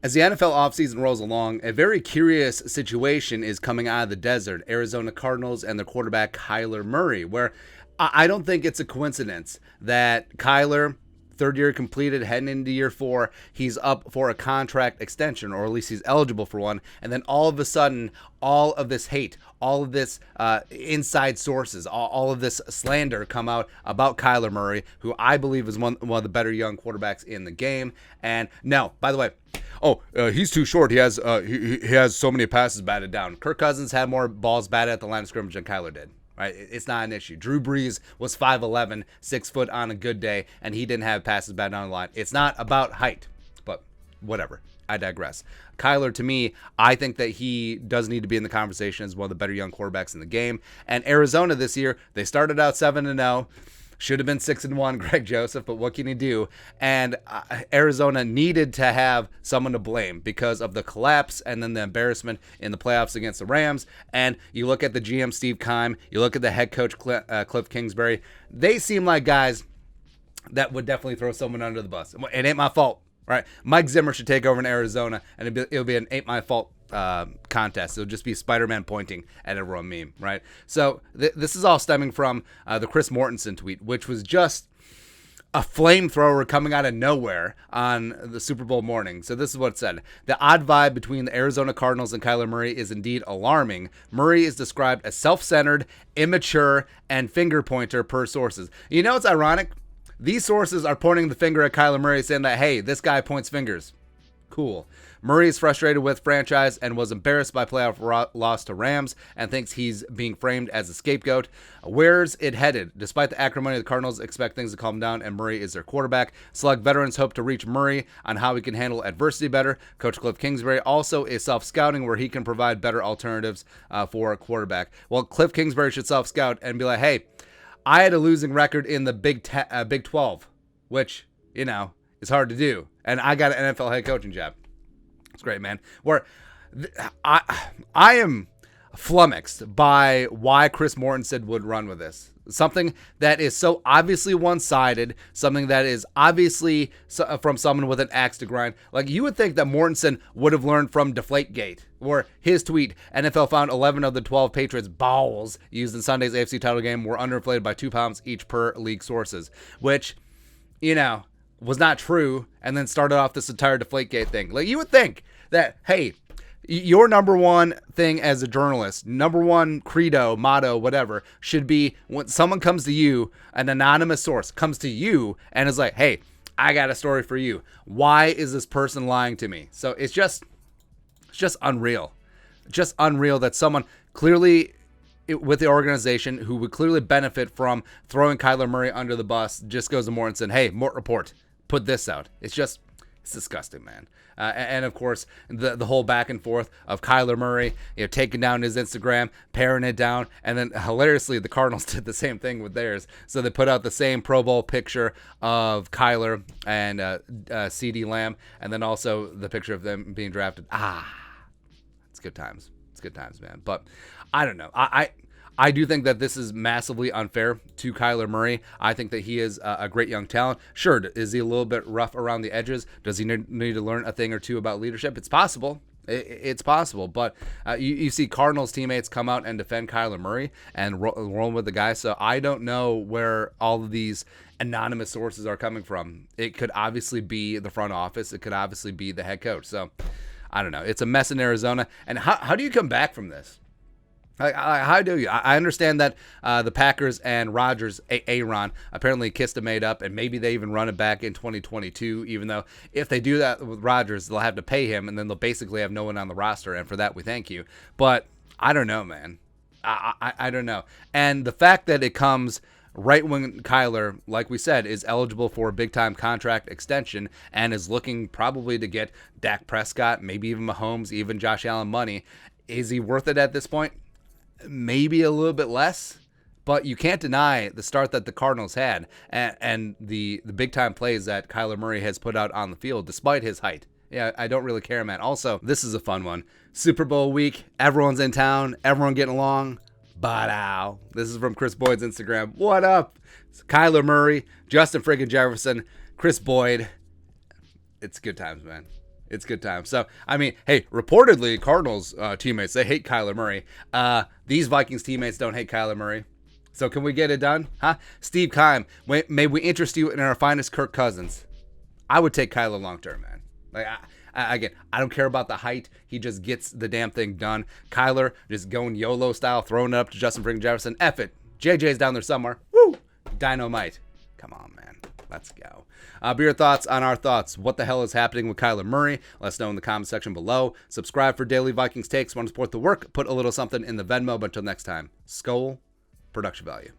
As the NFL offseason rolls along, a very curious situation is coming out of the desert, Arizona Cardinals and their quarterback Kyler Murray, where I don't think it's a coincidence that Kyler, third year completed, heading into year 4, he's up for a contract extension, or at least he's eligible for one, and then all of a sudden, all of this hate, all of this inside sources, all of this slander come out about Kyler Murray, who I believe is one of the better young quarterbacks in the game. And no, by the way, he's too short. He has so many passes batted down. Kirk Cousins had more balls batted at the line of scrimmage than Kyler did. Right? It's not an issue. Drew Brees was 5'11", 6 foot on a good day, and he didn't have passes batted down the line. It's not about height, but whatever. I digress. Kyler, to me, I think that he does need to be in the conversation as one of the better young quarterbacks in the game. And Arizona this year, they started out 7-0. Should have been 6-1, Greg Joseph, but what can you do? And Arizona needed to have someone to blame because of the collapse and then the embarrassment in the playoffs against the Rams. And you look at the GM, Steve Keim, you look at the head coach, Cliff Kingsbury. They seem like guys that would definitely throw someone under the bus. It ain't my fault, right? Mike Zimmer should take over in Arizona, and it'll be an ain't my fault contest. It'll just be Spider-Man pointing at everyone meme, right? So this is all stemming from the Chris Mortensen tweet, which was just a flamethrower coming out of nowhere on the Super Bowl morning. So this is what it said. The odd vibe between the Arizona Cardinals and Kyler Murray is indeed alarming. Murray is described as self-centered, immature, and finger pointer per sources. You know what's ironic? These sources are pointing the finger at Kyler Murray saying that, hey, this guy points fingers. Cool. Murray is frustrated with franchise and was embarrassed by playoff loss to Rams and thinks he's being framed as a scapegoat. Where's it headed? Despite the acrimony, the Cardinals expect things to calm down, and Murray is their quarterback. Select veterans hope to reach Murray on how he can handle adversity better. Coach Cliff Kingsbury also is self-scouting where he can provide better alternatives for a quarterback. Well, Cliff Kingsbury should self-scout and be like, hey, I had a losing record in the Big 12, which, is hard to do. And I got an NFL head coaching job. It's great, man. Where I am flummoxed by why Chris Mortensen would run with this. Something that is so obviously one-sided, something that is obviously from someone with an axe to grind. Like, you would think that Mortensen would have learned from Deflategate, or his tweet, NFL found 11 of the 12 Patriots' bowels used in Sunday's AFC title game were underinflated by 2 pounds each per league sources, which, was not true, and then started off this entire Deflategate thing. Like, you would think that, hey, your number one thing as a journalist, number one credo, motto, whatever, should be when someone comes to you, an anonymous source comes to you and is like, hey, I got a story for you. Why is this person lying to me? So it's just unreal. Just unreal that someone clearly with the organization who would clearly benefit from throwing Kyler Murray under the bus just goes to Mort and said, hey, Mort report, put this out. It's disgusting, man. And of course, the whole back and forth of Kyler Murray, taking down his Instagram, paring it down, and then hilariously, the Cardinals did the same thing with theirs. So they put out the same Pro Bowl picture of Kyler and CD Lamb, and then also the picture of them being drafted. It's good times. It's good times, man. But I don't know. I do think that this is massively unfair to Kyler Murray. I think that he is a great young talent. Sure, is he a little bit rough around the edges? Does he need to learn a thing or two about leadership? It's possible. It's possible. But you see Cardinals teammates come out and defend Kyler Murray and roll with the guy. So I don't know where all of these anonymous sources are coming from. It could obviously be the front office. It could obviously be the head coach. So I don't know. It's a mess in Arizona. And how do you come back from this? How do you? I understand that the Packers and Rodgers, Aaron, apparently kissed and made up, and maybe they even run it back in 2022, even though if they do that with Rodgers, they'll have to pay him, and then they'll basically have no one on the roster, and for that, we thank you. But I don't know, man. I don't know. And the fact that it comes right when Kyler, like we said, is eligible for a big-time contract extension and is looking probably to get Dak Prescott, maybe even Mahomes, even Josh Allen money, is he worth it at this point? Maybe a little bit less, but you can't deny the start that the Cardinals had and the big-time plays that Kyler Murray has put out on the field despite his height. Yeah, I don't really care, man. Also, this is a fun one. Super Bowl week, everyone's in town, everyone getting along. But this is from Chris Boyd's Instagram. What up? It's Kyler Murray, Justin friggin' Jefferson, Chris Boyd. It's good times, man. It's good time. So, I mean, hey, reportedly, Cardinals teammates, they hate Kyler Murray. These Vikings teammates don't hate Kyler Murray. So can we get it done? Huh? Steve Keim, may we interest you in our finest Kirk Cousins? I would take Kyler long term, man. Like, again, I don't care about the height. He just gets the damn thing done. Kyler just going YOLO style, throwing it up to Justin Freaking Jefferson. F it. JJ's down there somewhere. Woo! Dynamite. Come on, man. Let's go. Be your thoughts on our thoughts. What the hell is happening with Kyler Murray? Let us know in the comment section below. Subscribe for daily Vikings takes. Want to support the work? Put a little something in the Venmo. But until next time, Skol, production value.